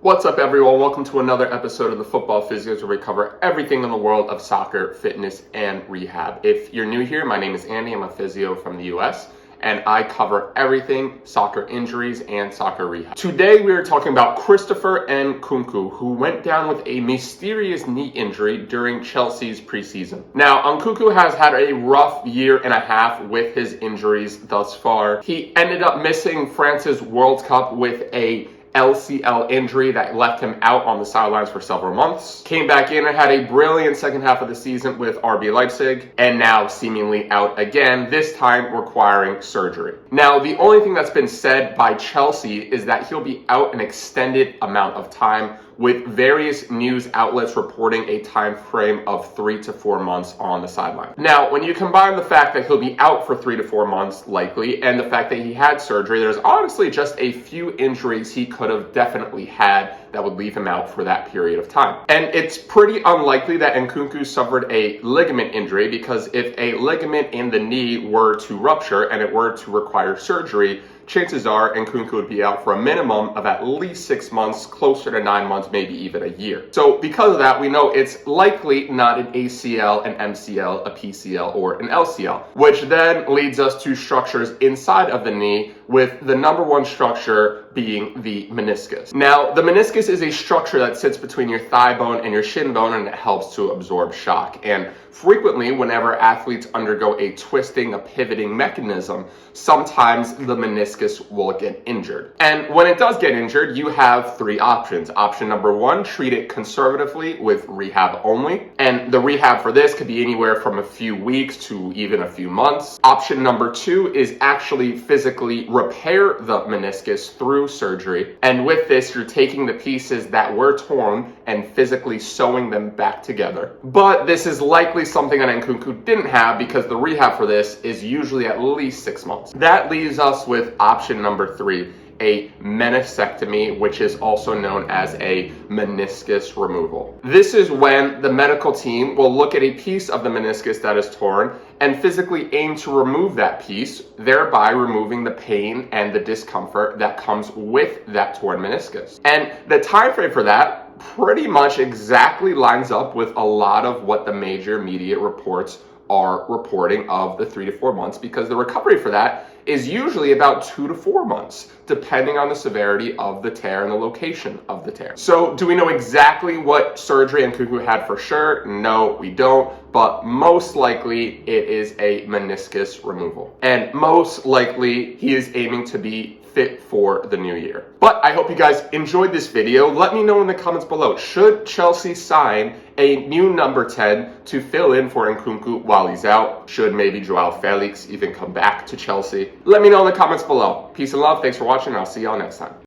What's up, everyone? Welcome to another episode of the Football Physios, where we cover everything in the world of soccer, fitness, and rehab. If you're new here, my name is Andy. I'm a physio from the US, and I cover everything soccer injuries and soccer rehab. Today, we are talking about Christopher Nkunku, who went down with a mysterious knee injury during Chelsea's preseason. Now, Nkunku has had a rough year and a half with his injuries thus far. He ended up missing France's World Cup with a LCL injury that left him out on the sidelines for several months. Came back in and had a brilliant second half of the season with RB Leipzig, and now seemingly out again, this time requiring surgery. Now, the only thing that's been said by Chelsea is that he'll be out an extended amount of time, with various news outlets reporting a time frame of 3 to 4 months on the sideline. Now, when you combine the fact that he'll be out for 3 to 4 months likely, and the fact that he had surgery, there's honestly just a few injuries he could have definitely had that would leave him out for that period of time. And it's pretty unlikely that Nkunku suffered a ligament injury, because if a ligament in the knee were to rupture and it were to require surgery, chances are Nkunku would be out for a minimum of at least 6 months, closer to 9 months, maybe even a year. So because of that, we know it's likely not an ACL, an MCL, a PCL, or an LCL, which then leads us to structures inside of the knee, with the number one structure being the meniscus. Now, the meniscus is a structure that sits between your thigh bone and your shin bone, and it helps to absorb shock. And frequently, whenever athletes undergo a twisting, a pivoting mechanism, sometimes the meniscus will get injured. And when it does get injured, you have three options. Option number one, treat it conservatively with rehab only. And the rehab for this could be anywhere from a few weeks to even a few months. Option number two is actually physically repair the meniscus through surgery. And with this, you're taking the pieces that were torn and physically sewing them back together. But this is likely something that Nkunku didn't have, because the rehab for this is usually at least 6 months. That leaves us with option number three, a meniscectomy, which is also known as a meniscus removal. This is when the medical team will look at a piece of the meniscus that is torn and physically aim to remove that piece, thereby removing the pain and the discomfort that comes with that torn meniscus. And the time frame for that pretty much exactly lines up with a lot of what the major media reports are reporting of the 3 to 4 months, because the recovery for that is usually about 2 to 4 months, depending on the severity of the tear and the location of the tear. So do we know exactly what surgery Nkunku had for sure? No, we don't, but most likely it is a meniscus removal. And most likely he is aiming to be fit for the new year. But I hope you guys enjoyed this video. Let me know in the comments below, should Chelsea sign a new number 10 to fill in for Nkunku while he's out? Should maybe Joao Felix even come back to Chelsea? Let me know in the comments below. Peace and love. Thanks for watching. I'll see y'all next time.